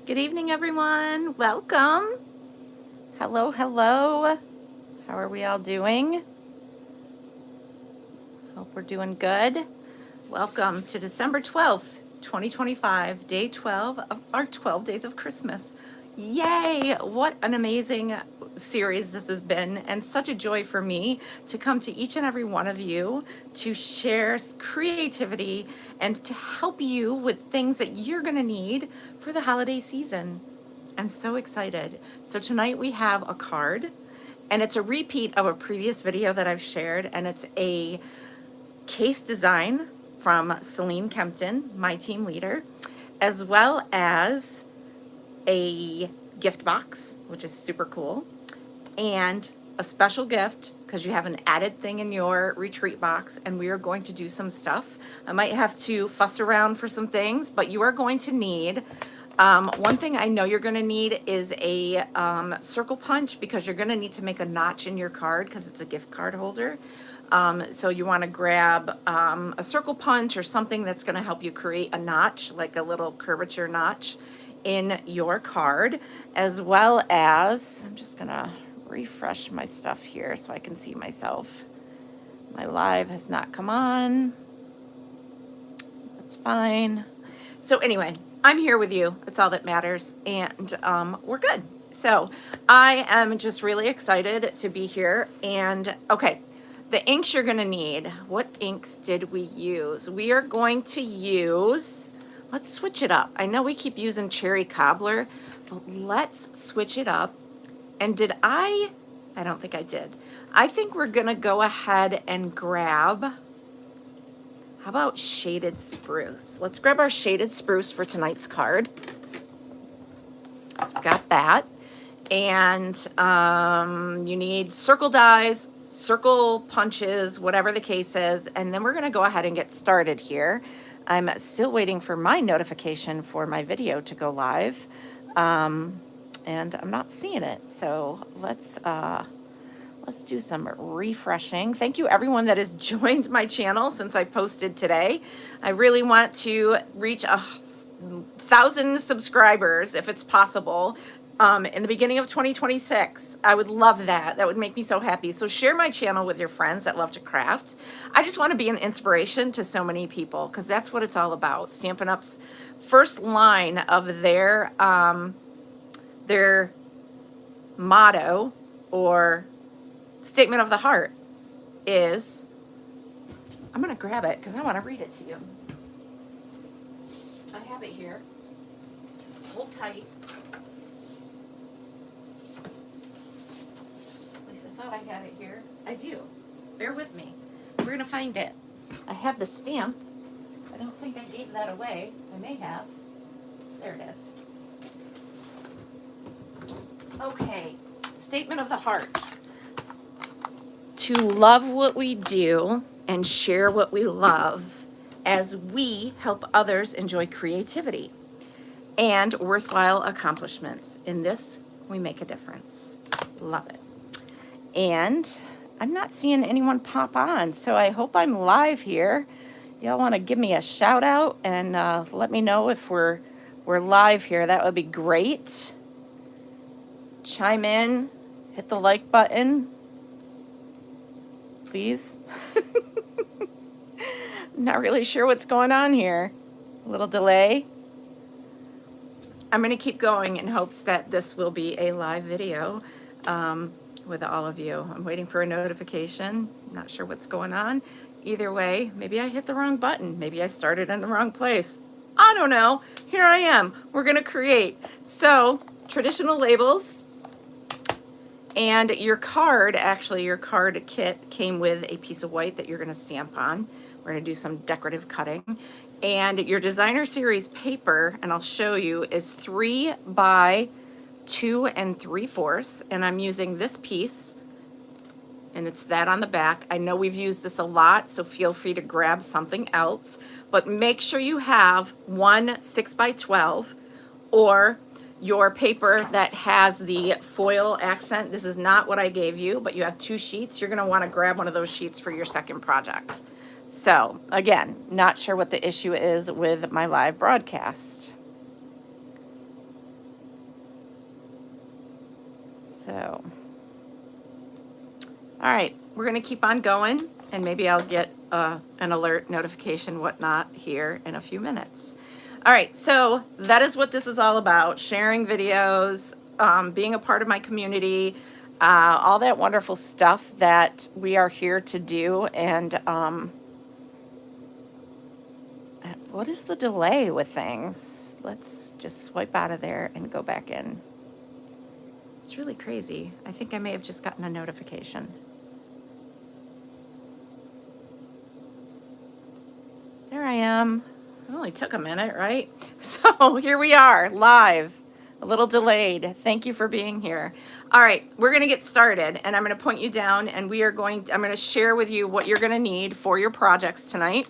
Good evening, everyone. Welcome. Hello, hello. How are we all doing? Hope we're doing good. Welcome to December 12th, 2025, day 12 of our 12 days of Christmas. Yay! What an amazing series this has been, and such a joy for me to come to each and every one of you to share creativity and to help you with things that you're going to need for the holiday season. I'm so excited. So tonight we have a card, and it's a repeat of a previous video that I've shared, and it's a case design from Celine Kempton, my team leader, as well as a gift box, which is super cool, and a special gift because you have an added thing in your retreat box, and we are going to do some stuff. I might have to fuss around for some things, but you are going to need one thing I know you're going to need is a circle punch, because you're going to need to make a notch in your card because it's a gift card holder. So you want to grab a circle punch or something that's going to help you create a notch, like a little curvature notch in your card, as well as, I'm just going to refresh my stuff here so I can see myself. My live has not come on. That's fine. So anyway, I'm here with you. It's all that matters. And we're good. So I am just really excited to be here. And okay, the inks you're going to need. What inks did we use? We are going to use, let's switch it up. I know we keep using Cherry Cobbler, but let's switch it up. And did I don't think I did. I think we're going to go ahead and grab, how about shaded spruce? Let's grab our shaded spruce for tonight's card. So we've got that. And you need circle dies, circle punches, whatever the case is. And then we're going to go ahead and get started here. I'm still waiting for my notification for my video to go live. And I'm not seeing it. So let's do some refreshing. Thank you everyone that has joined my channel since I posted today. I really want to reach 1,000 subscribers if it's possible in the beginning of 2026. I would love that. That would make me so happy. So share my channel with your friends that love to craft. I just want to be an inspiration to so many people, because that's what it's all about. Stampin' Up's first line of their motto or statement of the heart is, I'm going to grab it because I want to read it to you. I have it here. Hold tight. At least I thought I had it here. I do. Bear with me. We're going to find it. I have the stamp. I don't think I gave that away. I may have. There it is. Okay. Statement of the heart. To love what we do and share what we love as we help others enjoy creativity and worthwhile accomplishments. In this, we make a difference. Love it. And I'm not seeing anyone pop on, so I hope I'm live here. Y'all want to give me a shout out and let me know if we're live here. That would be great. Chime in, hit the like button, please. Not really sure what's going on here. A little delay. I'm going to keep going in hopes that this will be a live video with all of you. I'm waiting for a notification. Not sure what's going on. Either way, maybe I hit the wrong button. Maybe I started in the wrong place. I don't know. Here I am. We're going to create. So, traditional labels. And your card, actually, your card kit came with a piece of white that you're going to stamp on. We're going to do some decorative cutting. And your designer series paper, and I'll show you, is 3 by 2 3/4. And I'm using this piece, and it's that on the back. I know we've used this a lot, so feel free to grab something else. But make sure you have one 6 by 12 or your paper that has the foil accent. This is not what I gave you, but you have 2 sheets. You're going to want to grab one of those sheets for your second project. So again, not sure what the issue is with my live broadcast. So, all right, we're going to keep on going, and maybe I'll get an alert notification, whatnot, here in a few minutes. All right, so that is what this is all about, sharing videos, being a part of my community, all that wonderful stuff that we are here to do. And what is the delay with things? Let's just swipe out of there and go back in. It's really crazy. I think I may have just gotten a notification. There I am. It only took a minute, right? So here we are, live. A little delayed. Thank you for being here. All right, we're going to get started, and I'm going to point you down, and I'm going to share with you what you're going to need for your projects tonight.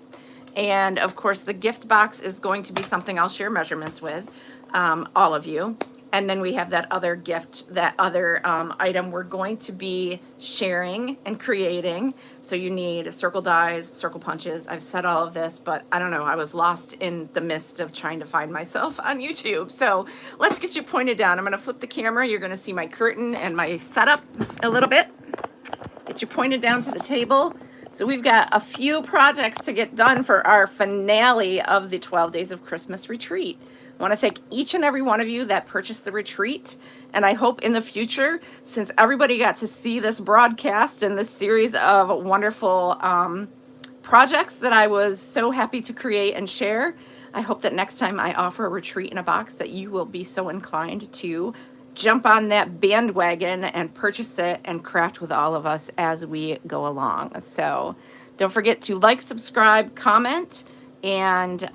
And of course, the gift box is going to be something I'll share measurements with all of you. And then we have that other gift, that other item we're going to be sharing and creating. So you need circle dies, circle punches. I've said all of this, but I don't know. I was lost in the midst of trying to find myself on YouTube. So let's get you pointed down. I'm going to flip the camera. You're going to see my curtain and my setup a little bit. Get you pointed down to the table. So we've got a few projects to get done for our finale of the 12 Days of Christmas retreat. I want to thank each and every one of you that purchased the retreat. And I hope in the future, since everybody got to see this broadcast and this series of wonderful projects that I was so happy to create and share, I hope that next time I offer a retreat in a box that you will be so inclined to jump on that bandwagon and purchase it and craft with all of us as we go along. So don't forget to like, subscribe, comment, and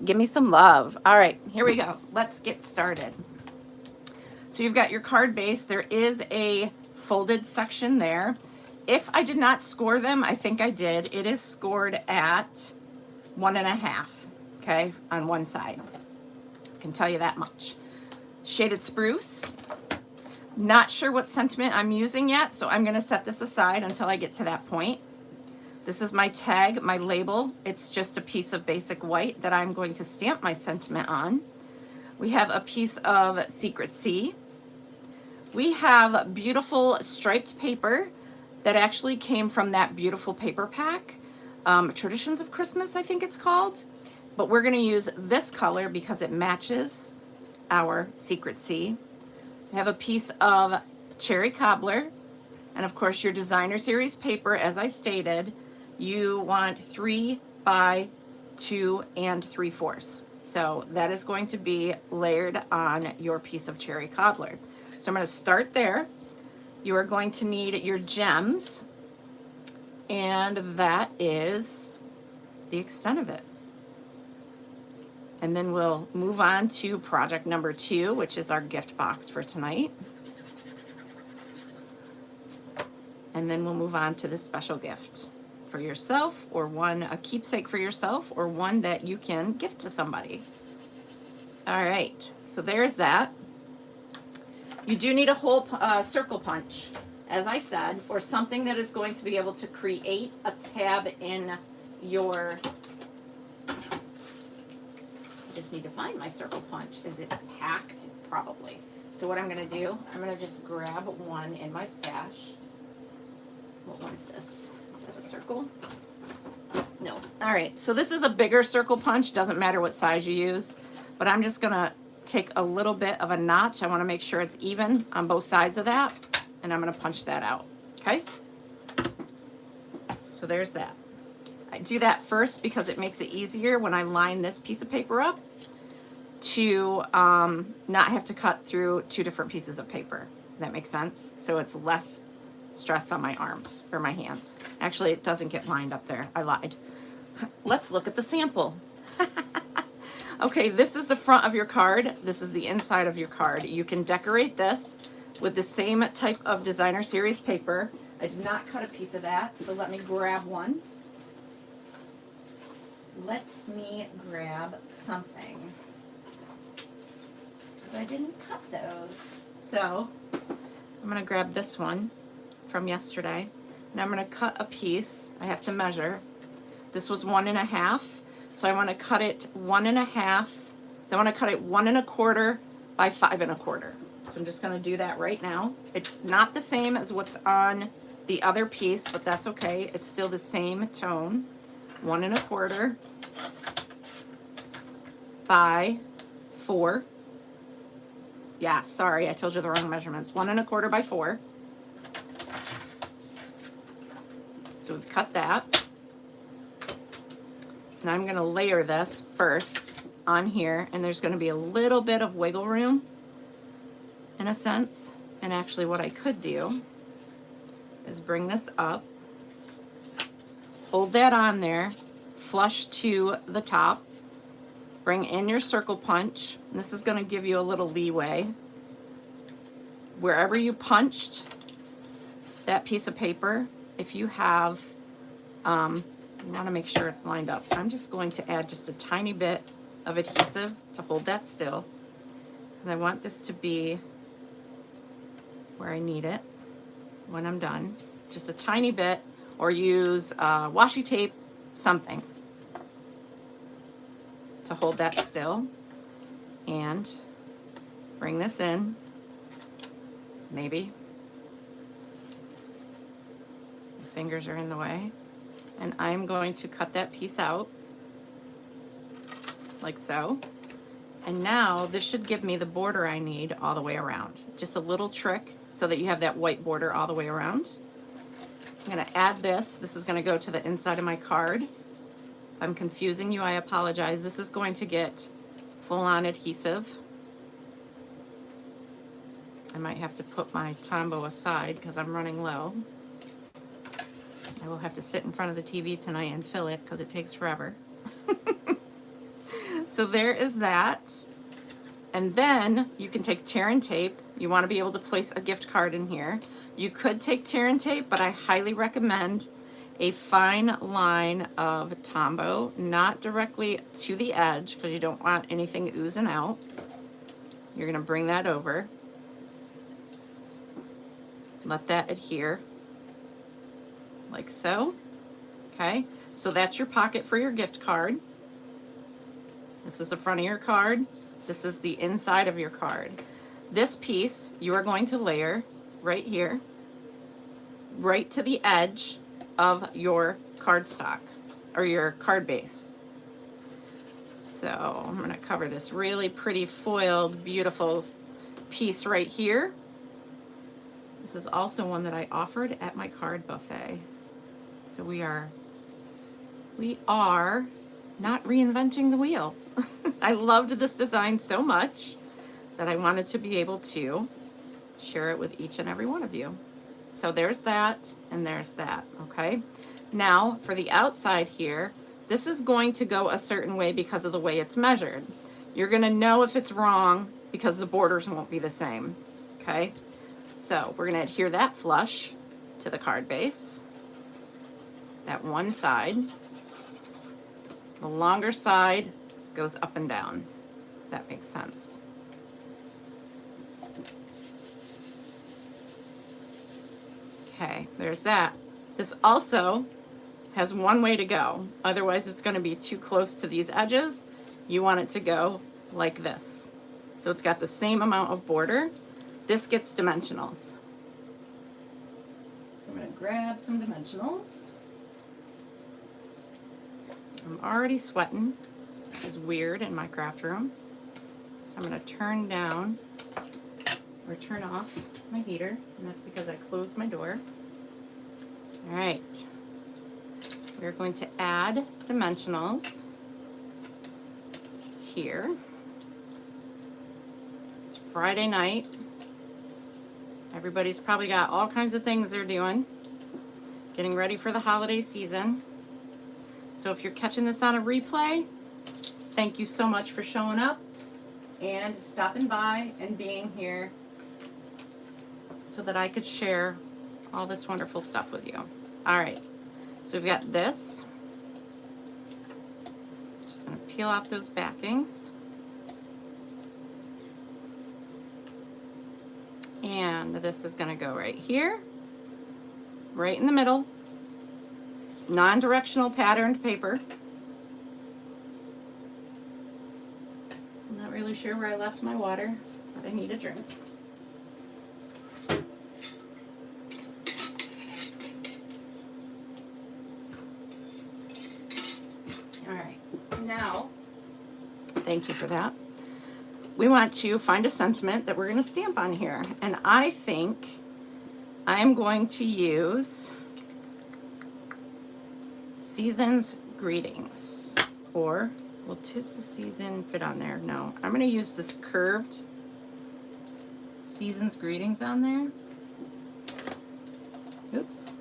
give me some love. All right, here we go. Let's get started. So you've got your card base. There is a folded section there. If I did not score them, I think I did. It is scored at 1.5, okay, on one side. I can tell you that much. Shaded spruce. Not sure what sentiment I'm using yet, so I'm going to set this aside until I get to that point. This is my tag, my label. It's just a piece of basic white that I'm going to stamp my sentiment on. We have a piece of Secret Sea. We have beautiful striped paper that actually came from that beautiful paper pack. Traditions of Christmas, I think it's called. But we're going to use this color because it matches our Secret Sea. We have a piece of cherry cobbler, and of course your designer series paper, as I stated, you want 3 by 2 3/4. So that is going to be layered on your piece of cherry cobbler. So I'm going to start there. You are going to need your gems, and that is the extent of it. And then we'll move on to project number 2, which is our gift box for tonight. And then we'll move on to the special gift for yourself, or a keepsake for yourself, or one that you can gift to somebody. All right, so there's that. You do need a whole circle punch, as I said, or something that is going to be able to create a tab in your... I just need to find my circle punch. Is it packed? Probably. So what I'm going to do, I'm going to just grab one in my stash. What one's this? Is that a circle? No. All right. So this is a bigger circle punch. Doesn't matter what size you use. But I'm just going to take a little bit of a notch. I want to make sure it's even on both sides of that. And I'm going to punch that out. Okay? So there's that. I do that first because it makes it easier when I line this piece of paper up to not have to cut through 2 different pieces of paper. That makes sense? So it's less stress on my arms or my hands. Actually, it doesn't get lined up there. I lied. Let's look at the sample. Okay, this is the front of your card. This is the inside of your card. You can decorate this with the same type of designer series paper. I did not cut a piece of that, so let me grab one. Let me grab something, because I didn't cut those. So I'm going to grab this one from yesterday, and I'm going to cut a piece. I have to measure. This was 1.5, so I want to cut it 1.5. So I want to cut it 1 1/4 by 5 1/4. So I'm just going to do that right now. It's not the same as what's on the other piece, but that's okay. It's still the same tone. 1 1/4 by 4. Yeah, sorry, I told you the wrong measurements. 1 1/4 by 4. So we've cut that. And I'm going to layer this first on here, and there's going to be a little bit of wiggle room in a sense. And actually what I could do is bring this up, hold that on there, flush to the top, bring in your circle punch. This is going to give you a little leeway. Wherever you punched that piece of paper, if you have, you want to make sure it's lined up. I'm just going to add just a tiny bit of adhesive to hold that still, because I want this to be where I need it when I'm done. Just a tiny bit, or use washi tape, something to hold that still. And bring this in, maybe. My fingers are in the way. And I'm going to cut that piece out, like so. And now this should give me the border I need all the way around. Just a little trick so that you have that white border all the way around. I'm going to add this. This is going to go to the inside of my card. If I'm confusing you, I apologize. This is going to get full-on adhesive. I might have to put my Tombow aside because I'm running low. I will have to sit in front of the TV tonight and fill it because it takes forever. So there is that. And then you can take tear and tape. You want to be able to place a gift card in here. You could take tear and tape, but I highly recommend a fine line of Tombow, not directly to the edge because you don't want anything oozing out. You're going to bring that over. Let that adhere like so. Okay, so that's your pocket for your gift card. This is the front of your card. This is the inside of your card. This piece you are going to layer right here, right to the edge of your cardstock or your card base. So I'm going to cover this really pretty foiled, beautiful piece right here. This is also one that I offered at my card buffet. So we are not reinventing the wheel. I loved this design so much that I wanted to be able to share it with each and every one of you. So there's that, and there's that, okay? Now, for the outside here, this is going to go a certain way because of the way it's measured. You're gonna know if it's wrong because the borders won't be the same, okay? So we're gonna adhere that flush to the card base, that one side. The longer side goes up and down, if that makes sense. Okay, there's that. This also has one way to go. Otherwise, it's going to be too close to these edges. You want it to go like this. So it's got the same amount of border. This gets dimensionals. So I'm going to grab some dimensionals. I'm already sweating. It's weird in my craft room. So I'm going to turn down or turn off my heater, and that's because I closed my door. All right. We're going to add dimensionals here. It's Friday night. Everybody's probably got all kinds of things they're doing, getting ready for the holiday season. So if you're catching this on a replay, thank you so much for showing up and stopping by and being here so that I could share all this wonderful stuff with you. All right, so we've got this. Just gonna peel off those backings. And this is gonna go right here, right in the middle. Non-directional patterned paper. I'm not really sure where I left my water, but I need a drink. Thank you for that. We want to find a sentiment that we're going to stamp on here. And I think I'm going to use Season's Greetings. Or, well, 'tis the season fit on there. No, I'm going to use this curved Season's Greetings on there. Oops.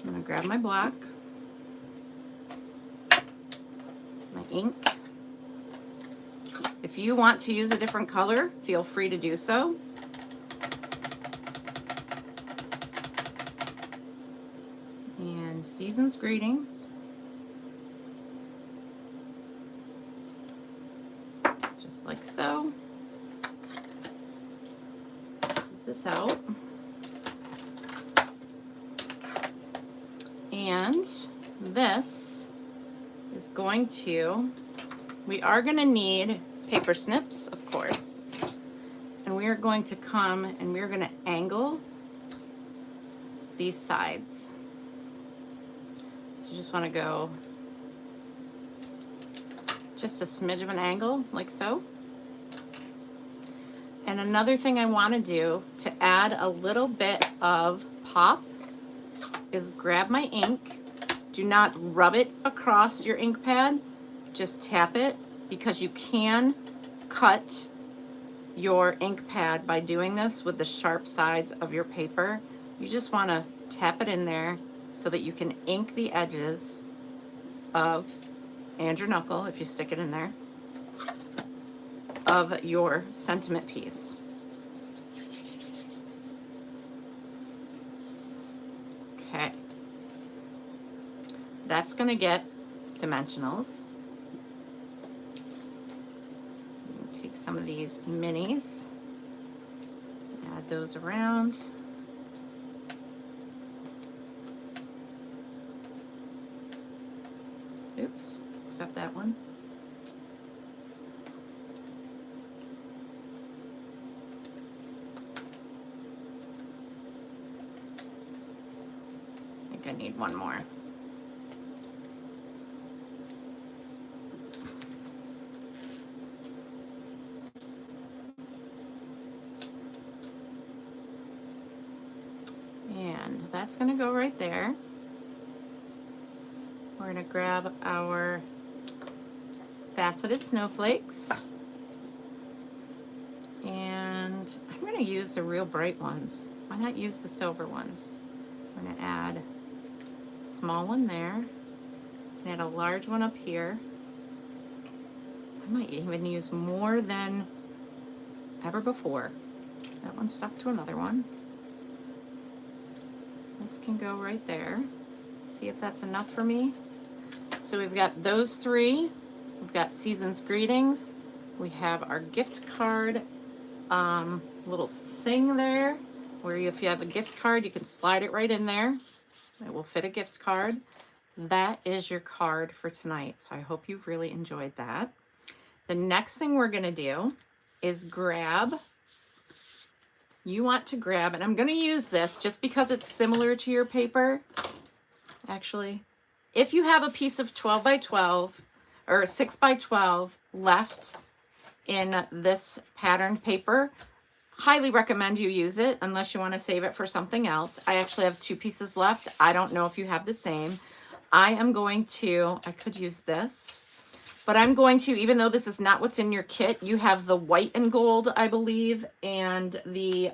I'm going to grab my black, my ink. If you want to use a different color, feel free to do so. And Season's Greetings. Just like so. Keep this out. And this is going to, we are going to need paper snips, of course. And we are going to come and we're going to angle these sides. So you just want to go just a smidge of an angle, like so. And another thing I want to do to add a little bit of pop is grab my ink. Do not rub it across your ink pad, just tap it, because you can cut your ink pad by doing this with the sharp sides of your paper. You just want to tap it in there so that you can ink the edges of, and your knuckle, if you stick it in there, of your sentiment piece. Okay. That's going to get dimensionals. Take some of these minis, add those around. Oops, except that one. I think I need one more. And that's going to go right there. We're going to grab our faceted snowflakes. And I'm going to use the real bright ones. Why not use the silver ones? I'm going to add a small one there. And add a large one up here. I might even use more than ever before. That one stuck to another one. This can go right there. See if that's enough for me. So we've got those three. We've got Season's Greetings. We have our gift card little thing there, where if you have a gift card, you can slide it right in there. It will fit a gift card. That is your card for tonight. So I hope you've really enjoyed that. The next thing we're going to do is grab, you want to grab, and I'm going to use this just because it's similar to your paper. Actually, if you have a piece of 12 by 12 or 6 by 12 left in this patterned paper, highly recommend you use it unless you want to save it for something else. I actually have 2 pieces left. I don't know if you have the same. I am going to, I could use this, but I'm going to, even though this is not what's in your kit, you have the white and gold, I believe, and the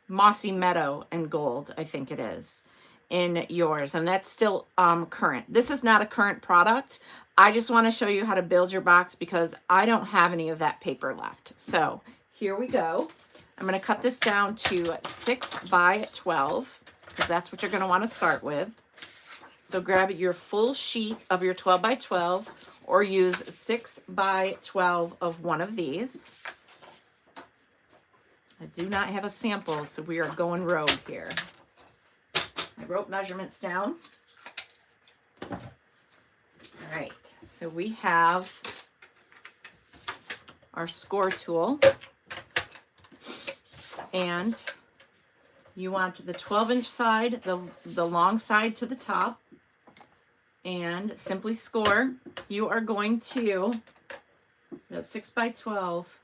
Mossy Meadow and gold, I think it is, in yours. And that's still current. This is not a current product. I just want to show you how to build your box because I don't have any of that paper left. So here we go. I'm going to cut this down to 6 by 12 because that's what you're going to want to start with. So grab your full sheet of your 12 by 12 or use 6 by 12 of one of these. I do not have a sample, so we are going rogue here. I wrote measurements down. All right, so we have our score tool, and you want the 12-inch side, the long side to the top, and simply score. You are going to, that's 6 by 12.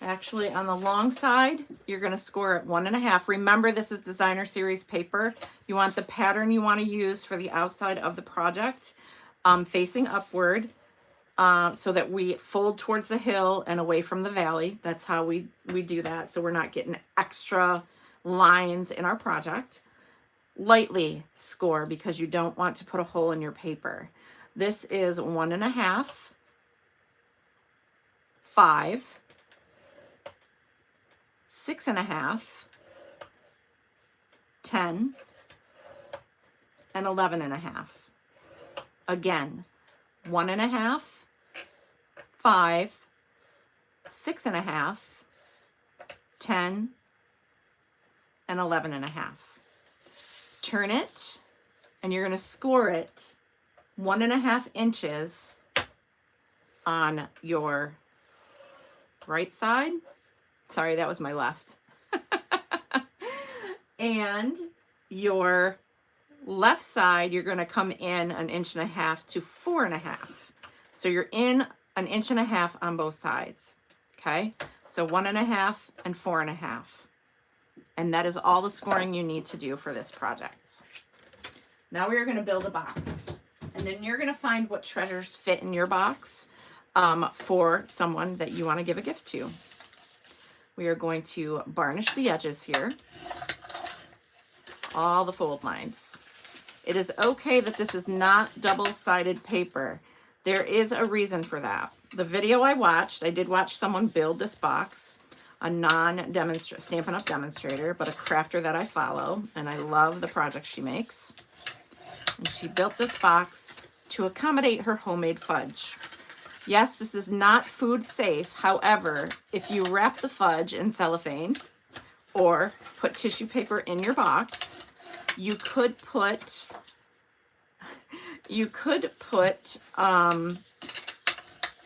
Actually, on the long side, you're going to score at 1.5. Remember, this is designer series paper. You want the pattern you want to use for the outside of the project facing upward, so that we fold towards the hill and away from the valley. That's how we do that, so we're not getting extra lines in our project. Lightly score because you don't want to put a hole in your paper. This is 1.5, 5, 6.5, 10, and 11.5. Again, 1.5, 5, 6.5, 10, and 11.5. Turn it, and you're going to score it 1.5 inches on your right side. Sorry, that was my left. And your left side, you're going to come in 1.5 inches to 4.5. So you're in 1.5 inches on both sides. Okay, so 1.5 and 4.5. And that is all the scoring you need to do for this project. Now we are going to build a box. And then you're going to find what treasures fit in your box for someone that you want to give a gift to. We are going to varnish the edges here. All the fold lines. It is okay that this is not double-sided paper. There is a reason for that. The video I watched, I did watch someone build this box. A non-demonstrator, Stampin' Up! Demonstrator, but a crafter that I follow, and I love the projects she makes. And she built this box to accommodate her homemade fudge. Yes, this is not food safe. However, if you wrap the fudge in cellophane or put tissue paper in your box, you could put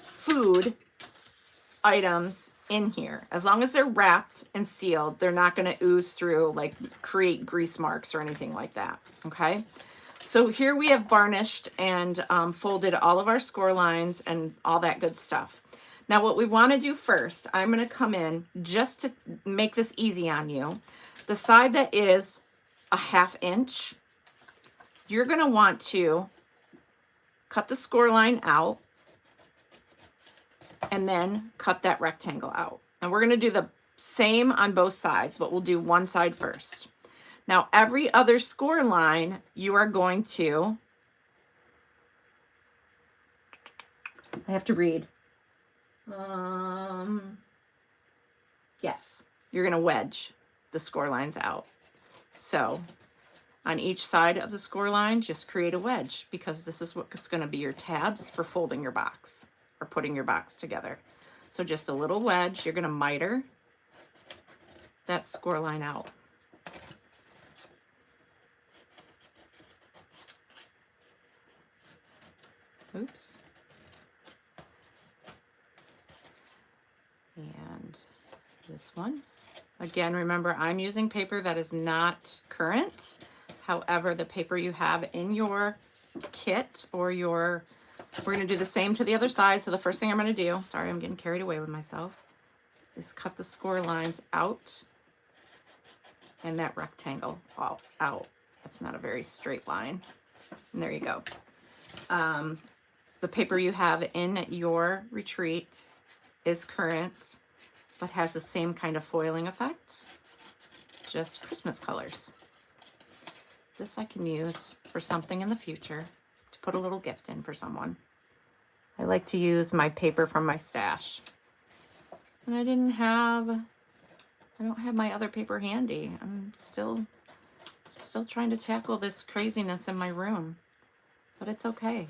food items in here. As long as they're wrapped and sealed, they're not going to ooze through, like create grease marks or anything like that. Okay, so here we have varnished and folded all of our score lines and all that good stuff. Now what we want to do first, I'm going to come in just to make this easy on you. The side that is 1/2 inch, you're going to want to cut the score line out and then cut that rectangle out. And we're going to do the same on both sides, but we'll do one side first. Now, every other score line, you are going to, I have to read. Yes, you're going to wedge the score lines out. So on each side of the score line, just create a wedge, because this is what's going to be your tabs for folding your box or putting your box together. So just a little wedge. You're going to miter that score line out. Oops. And this one. Again, remember, I'm using paper that is not current. However, the paper you have in your kit or your, we're going to do the same to the other side. So the first thing I'm going to do, sorry, I'm getting carried away with myself, is cut the score lines out and that rectangle out. That's not a very straight line. And there you go. The paper you have in your retreat is current, but has the same kind of foiling effect, just Christmas colors. This I can use for something in the future to put a little gift in for someone. I like to use my paper from my stash. And I don't have my other paper handy. I'm still trying to tackle this craziness in my room, but it's okay.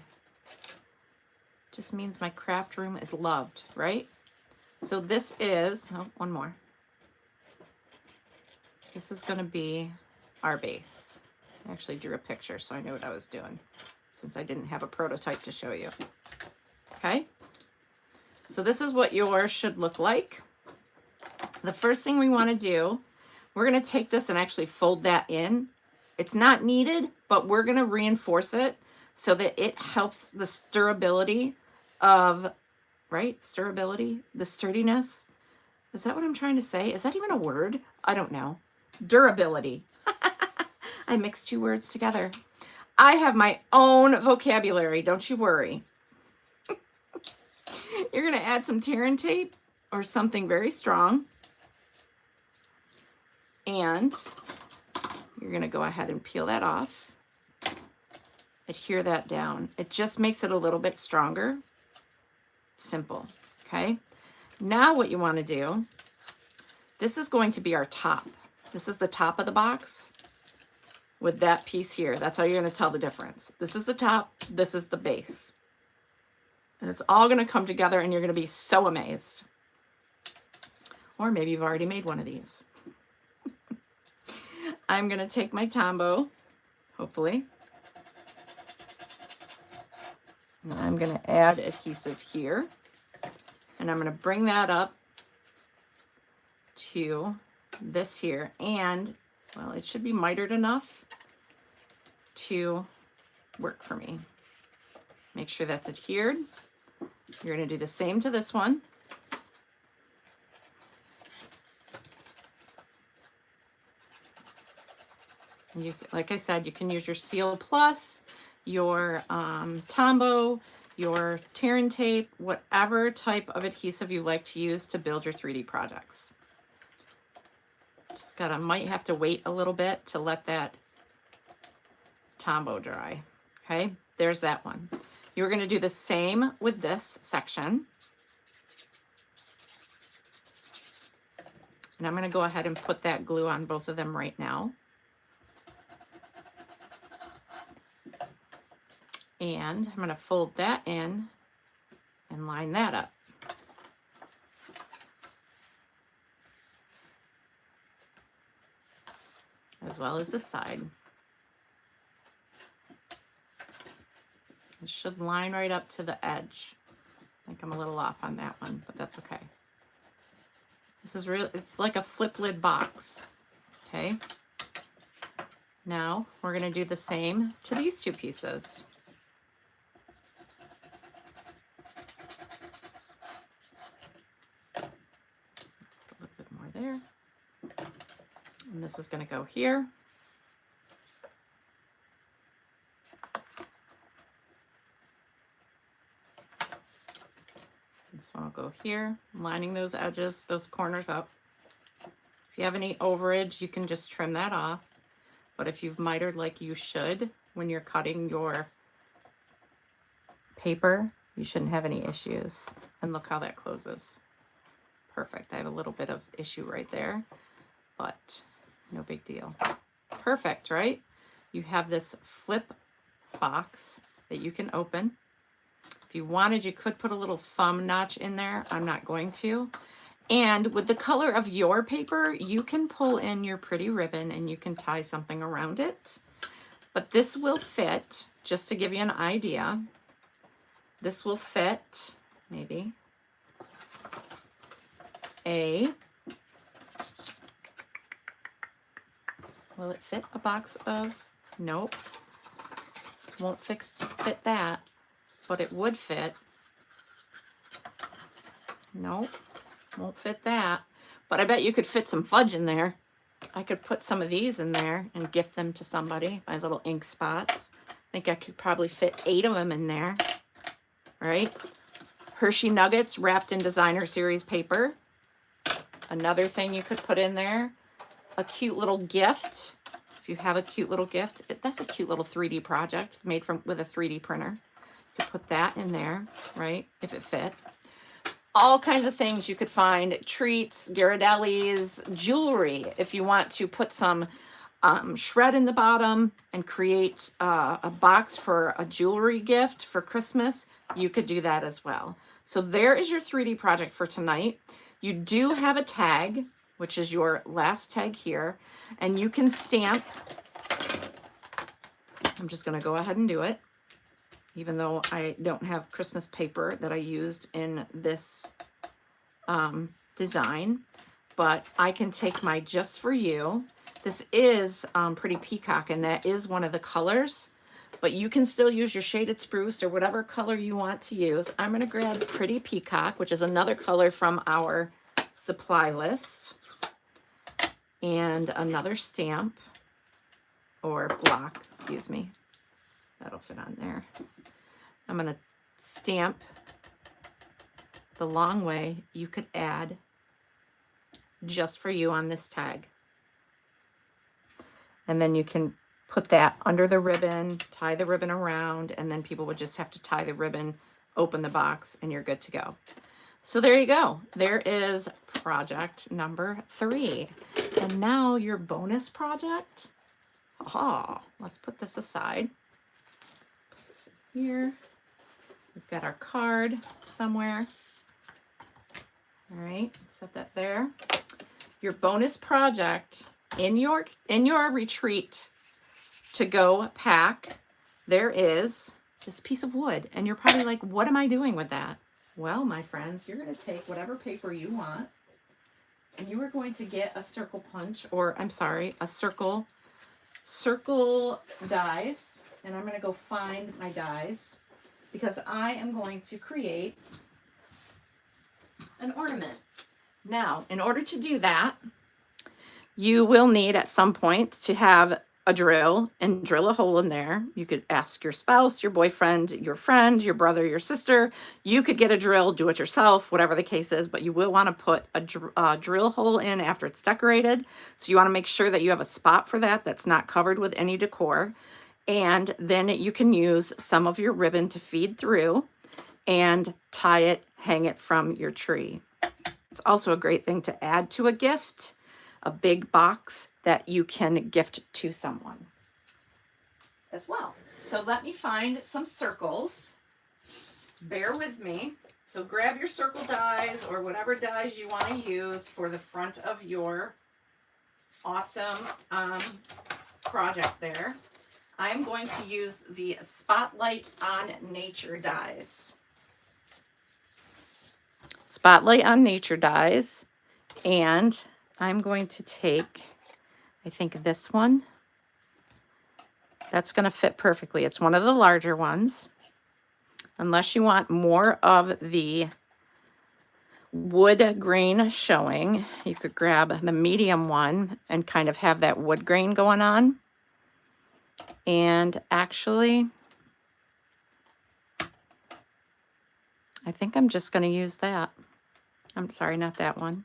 Just means my craft room is loved, right? So this is, oh, one more. This is going to be our base. I actually drew a picture so I knew what I was doing, since I didn't have a prototype to show you. Okay, so this is what yours should look like. The first thing we want to do, we're going to take this and actually fold that in. It's not needed, but we're going to reinforce it so that it helps the stirability of, right? Stirability, the sturdiness. Is that what I'm trying to say? Is that even a word? I don't know. Durability. I mixed two words together. I have my own vocabulary, don't you worry. You're going to add some tear and tape or something very strong. And you're going to go ahead and peel that off. Adhere that down. It just makes it a little bit stronger. Simple. Okay. Now what you want to do, this is going to be our top. This is the top of the box with that piece here. That's how you're going to tell the difference. This is the top. This is the base. And it's all going to come together and you're going to be so amazed. Or maybe you've already made one of these. I'm going to take my Tombow, hopefully. And I'm going to add adhesive here. And I'm going to bring that up to this here. And, well, it should be mitered enough to work for me. Make sure that's adhered. You're going to do the same to this one. You, like I said, you can use your Seal Plus, your Tombow, your tear and tape, whatever type of adhesive you like to use to build your 3D projects. Just might have to wait a little bit to let that Tombow dry. Okay, there's that one. You're going to do the same with this section. And I'm going to go ahead and put that glue on both of them right now. And I'm going to fold that in and line that up. As well as this side. It should line right up to the edge. I think I'm a little off on that one, but that's okay. This is real, it's like a flip lid box. Okay. Now we're going to do the same to these two pieces. A little bit more there. And this is going to go here. This one will go here, lining those edges, those corners up. If you have any overage, you can just trim that off. But if you've mitered like you should when you're cutting your paper, you shouldn't have any issues. And look how that closes. Perfect. I have a little bit of issue right there, but no big deal. Perfect, right? You have this flip box that you can open. If you wanted, you could put a little thumb notch in there. I'm not going to. And with the color of your paper, you can pull in your pretty ribbon and you can tie something around it. But this will fit, just to give you an idea, this will fit maybe will it fit a box of, nope, won't fit that, but it would fit, nope, won't fit that, but I bet you could fit some fudge in there. I could put some of these in there and gift them to somebody, my little ink spots. I think I could probably fit 8 of them in there, right? Hershey Nuggets wrapped in designer series paper. Another thing you could put in there, a cute little gift. If you have a cute little gift, that's a cute little 3D project made with a 3D printer. You could put that in there, right? If it fit. All kinds of things you could find, treats, Ghirardelli's, jewelry. If you want to put some shred in the bottom and create a box for a jewelry gift for Christmas, you could do that as well. So there is your 3D project for tonight. You do have a tag, which is your last tag here, and you can stamp. I'm just going to go ahead and do it, even though I don't have Christmas paper that I used in this design, but I can take my Just For You. This is Pretty Peacock, and that is one of the colors, but you can still use your shaded spruce or whatever color you want to use. I'm going to grab Pretty Peacock, which is another color from our supply list, and another stamp or block, excuse me. That'll fit on there. I'm going to stamp the long way you could add just for you on this tag. And then you can put that under the ribbon, tie the ribbon around, and then people would just have to tie the ribbon, open the box, and you're good to go. So there you go. There is project number 3. And now your bonus project. Let's put this aside. Put this in here. We've got our card somewhere. All right, set that there. Your bonus project in your retreat to go pack, there is this piece of wood. And you're probably like, what am I doing with that? Well, my friends, you're going to take whatever paper you want, and you are going to get a circle punch, or I'm sorry, a circle dies. And I'm going to go find my dies because I am going to create an ornament. Now, in order to do that, you will need at some point to have a drill and drill a hole in there. You could ask your spouse, your boyfriend, your friend, your brother, your sister. You could get a drill, do it yourself, whatever the case is, but you will want to put a drill hole in after it's decorated. So you want to make sure that you have a spot for that that's not covered with any decor. And then you can use some of your ribbon to feed through and tie it, hang it from your tree. It's also a great thing to add to a gift, a big box that you can gift to someone as well. So let me find some circles. Bear with me. So grab your circle dies or whatever dies you want to use for the front of your awesome project there. I'm going to use the Spotlight on Nature dies. Spotlight on Nature dies, and I'm going to take, I think, this one. That's going to fit perfectly. It's one of the larger ones. Unless you want more of the wood grain showing, you could grab the medium one and kind of have that wood grain going on. And actually, I think I'm just going to use that. I'm sorry, not that one.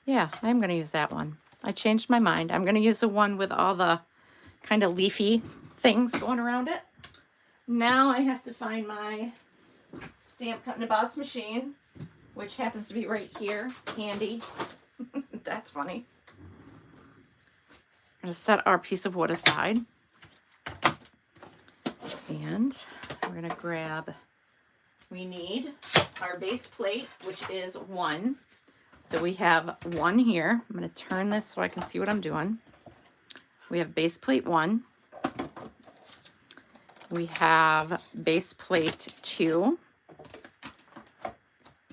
Yeah, I'm going to use that one. I changed my mind. I'm going to use the one with all the kind of leafy things going around it. Now I have to find my stamp cut and emboss machine, which happens to be right here, handy. That's funny. I'm going to set our piece of wood aside. And we're going to grab, we need our base plate, which is 1. So we have 1 here. I'm going to turn this so I can see what I'm doing. We have base plate 1. We have base plate 2.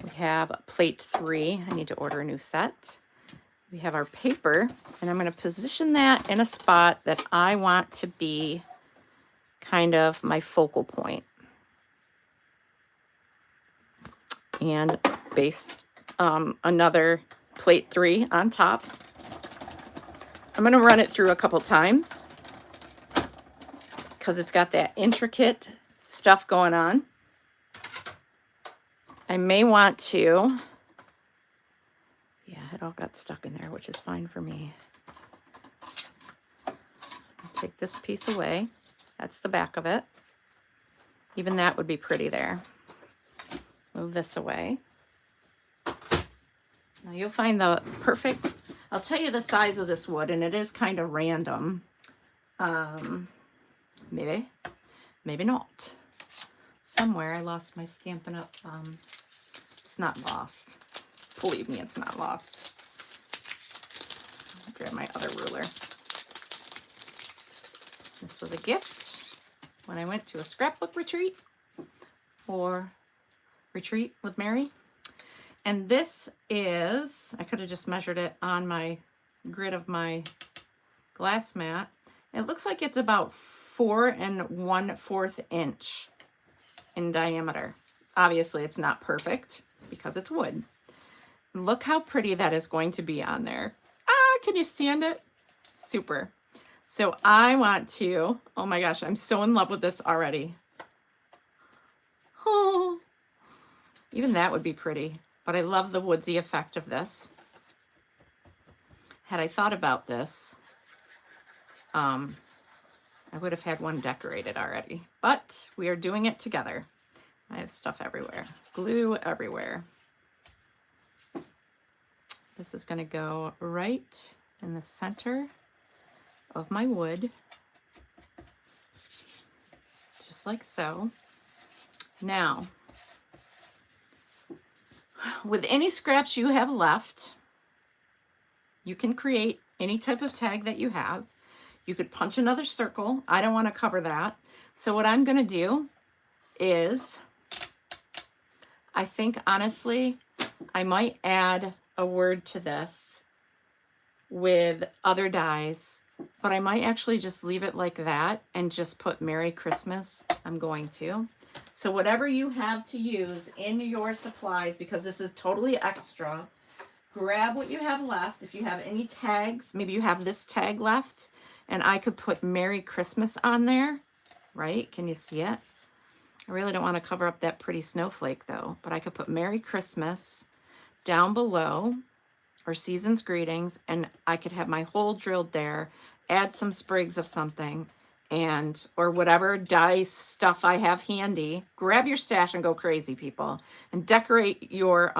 We have plate 3. I need to order a new set. We have our paper, and I'm going to position that in a spot that I want to be kind of my focal point. And base another plate 3 on top. I'm going to run it through a couple times because it's got that intricate stuff going on. I may want to, yeah, it all got stuck in there, which is fine for me. I'll take this piece away. That's the back of it. Even that would be pretty there. Move this away. Now you'll find the perfect, I'll tell you the size of this wood, and it is kind of random. Maybe not. Somewhere I lost my Stampin' Up. It's not lost. Believe me, it's not lost. I'll grab my other ruler. This was a gift when I went to a scrapbook retreat or retreat with Mary. And this is, I could have just measured it on my grid of my glass mat. It looks like it's about 4 1/4 inch in diameter. Obviously, it's not perfect because it's wood. Look how pretty that is going to be on there. Ah, can you stand it? Super. So I want to, oh my gosh, I'm so in love with this already. Oh, even that would be pretty, but I love the woodsy effect of this. Had I thought about this, I would have had one decorated already, but we are doing it together. I have stuff everywhere, glue everywhere. This is going to go right in the center of my wood, just like so. Now, with any scraps you have left, you can create any type of tag that you have. You could punch another circle. I don't want to cover that. So what I'm going to do is, I think honestly, I might add a word to this with other dies, but I might actually just leave it like that and just put Merry Christmas. I'm going to. So whatever you have to use in your supplies, because this is totally extra, grab what you have left. If you have any tags, maybe you have this tag left, and I could put Merry Christmas on there, right? Can you see it? I really don't want to cover up that pretty snowflake though, but I could put Merry Christmas down below, or Season's Greetings, and I could have my hole drilled there, add some sprigs of something, and or whatever dice stuff I have handy. Grab your stash and go crazy, people, and decorate your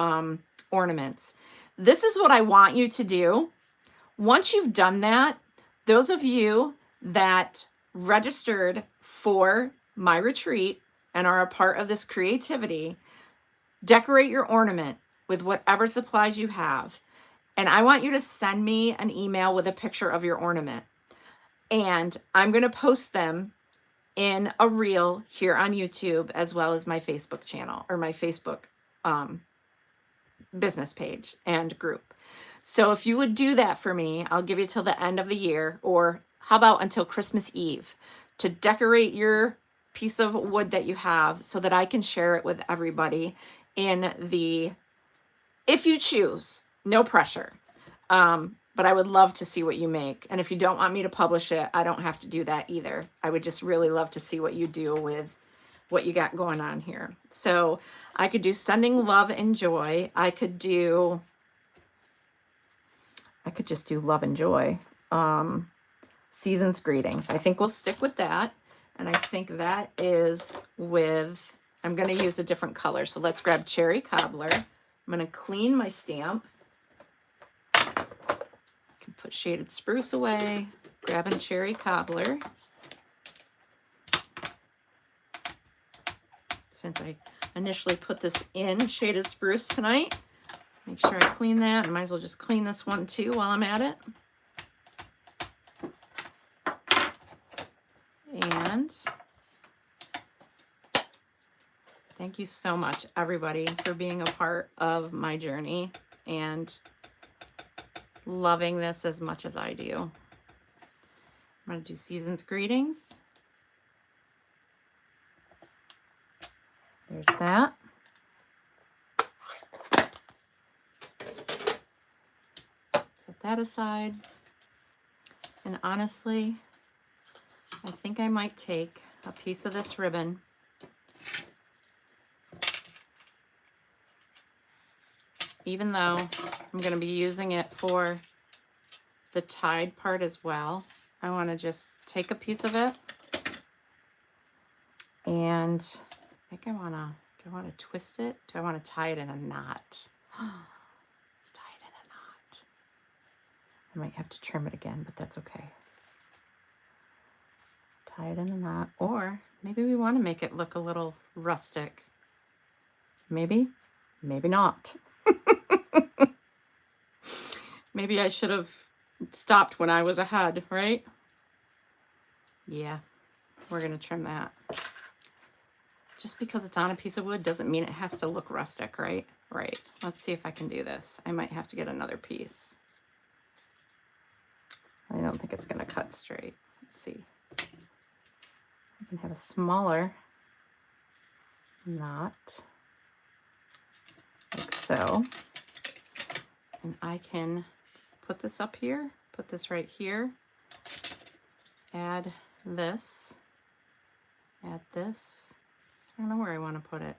ornaments. This is what I want you to do. Once you've done that, those of you that registered for my retreat and are a part of this creativity, decorate your ornament with whatever supplies you have. And I want you to send me an email with a picture of your ornament. And I'm going to post them in a reel here on YouTube, as well as my Facebook channel, or my Facebook business page and group. So if you would do that for me, I'll give you till the end of the year, or how about until Christmas Eve, to decorate your piece of wood that you have so that I can share it with everybody in the, if you choose, no pressure. But I would love to see what you make. And if you don't want me to publish it, I don't have to do that either. I would just really love to see what you do with what you got going on here. So I could do sending love and joy. I could just do love and joy. Season's Greetings. I think we'll stick with that. And I think that is with, I'm going to use a different color. So let's grab Cherry Cobbler. I'm going to clean my stamp. Can put Shaded Spruce away. Grabbing Cherry Cobbler. Since I initially put this in Shaded Spruce tonight, make sure I clean that. I might as well just clean this one too while I'm at it. And thank you so much, everybody, for being a part of my journey and loving this as much as I do. I'm going to do Season's Greetings. There's that. Set that aside. And honestly, I think I might take a piece of this ribbon even though I'm going to be using it for the tied part as well. I want to just take a piece of it, and I think I want to, do I want to twist it? Do I want to tie it in a knot? Let's tie it in a knot. I might have to trim it again, but that's okay. Tie it in a knot, or maybe we want to make it look a little rustic. Maybe, maybe not. Maybe I should have stopped when I was ahead, right? Yeah, we're going to trim that. Just because it's on a piece of wood doesn't mean it has to look rustic, right? Right. Let's see if I can do this. I might have to get another piece. I don't think it's going to cut straight. Let's see. can have a smaller knot, like so. And I can put this up here, put this right here, add this, add this. I don't know where I want to put it.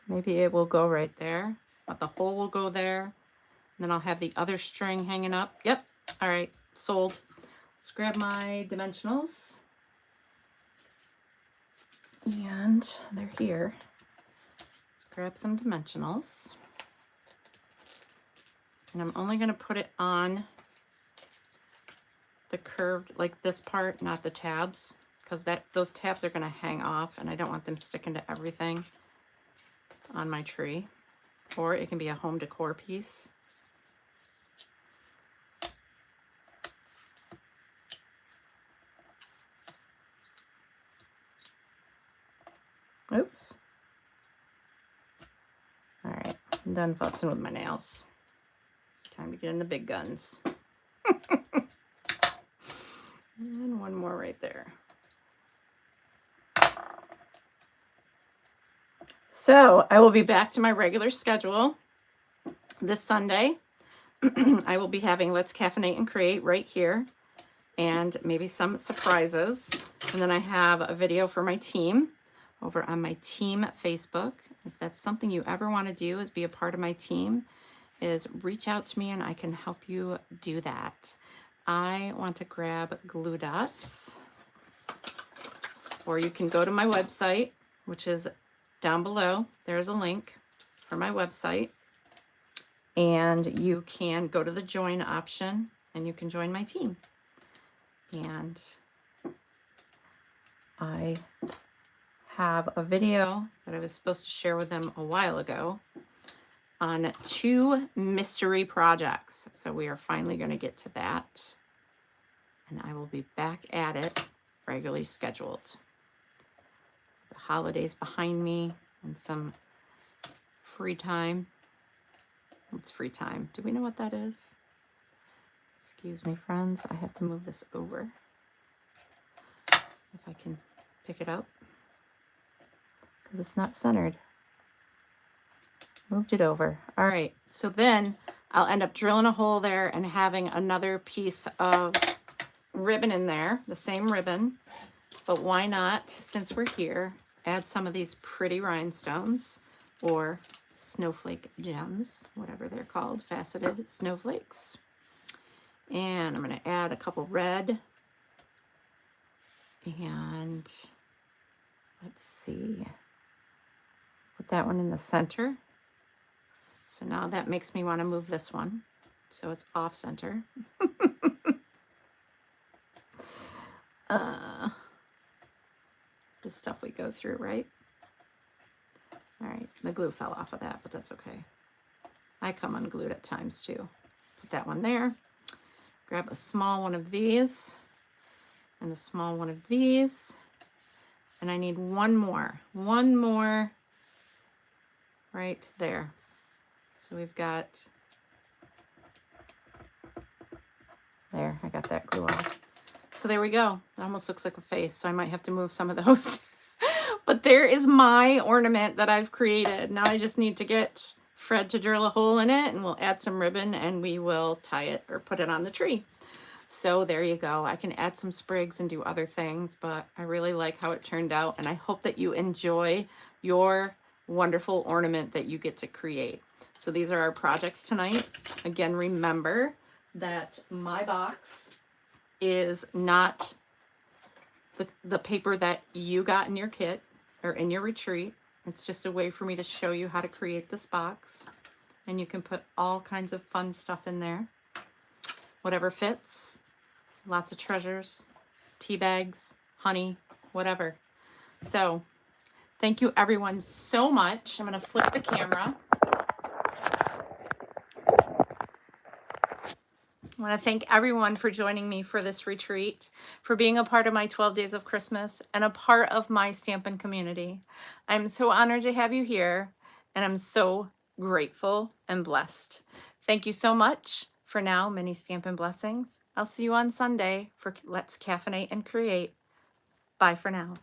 Maybe it will go right there, but the hole will go there. And then I'll have the other string hanging up. Yep. All right. Sold. Let's grab my dimensionals. And they're here. Let's grab some dimensionals. And I'm only going to put it on the curved, like this part, not the tabs, because those tabs are going to hang off and I don't want them sticking to everything on my tree. Or it can be a home decor piece. Oops. All right, I'm done fussing with my nails. Time to get in the big guns. And one more right there. So I will be back to my regular schedule this Sunday. I will be having Let's Caffeinate and Create right here, and maybe some surprises. And then I have a video for my team over on my team Facebook. If that's something you ever want to do, is be a part of my team, is reach out to me and I can help you do that. I want to grab glue dots, or you can go to my website, which is down below. There's a link for my website, and you can go to the join option and you can join my team. And I have a video that I was supposed to share with them a while ago on 2 mystery projects. So we are finally going to get to that. And I will be back at it regularly scheduled. The holidays behind me and some free time. What's free time? Do we know what that is? Excuse me, friends. I have to move this over. If I can pick it up. Because it's not centered. Moved it over. All right. So then I'll end up drilling a hole there and having another piece of ribbon in there, the same ribbon. But why not, since we're here, add some of these pretty rhinestones or snowflake gems, whatever they're called, faceted snowflakes. And I'm going to add a couple red. And let's see, put that one in the center. So now that makes me want to move this one, so it's off center. The stuff we go through, right? All right, the glue fell off of that, but that's okay. I come unglued at times too. Put that one there. Grab a small one of these and a small one of these. And I need one more right there. So we've got, there, I got that glue off. So there we go. It almost looks like a face, so I might have to move some of those. But there is my ornament that I've created. Now I just need to get Fred to drill a hole in it, and we'll add some ribbon and we will tie it or put it on the tree. So there you go. I can add some sprigs and do other things, but I really like how it turned out, and I hope that you enjoy your wonderful ornament that you get to create. So these are our projects tonight. Again, remember that my box is not the paper that you got in your kit or in your retreat. It's just a way for me to show you how to create this box. And you can put all kinds of fun stuff in there. Whatever fits. Lots of treasures, tea bags, honey, whatever. So thank you everyone so much. I'm going to flip the camera. I want to thank everyone for joining me for this retreat, for being a part of my 12 Days of Christmas and a part of my Stampin' community. I'm so honored to have you here, and I'm so grateful and blessed. Thank you so much. For now, many Stampin' blessings. I'll see you on Sunday for Let's Caffeinate and Create. Bye for now.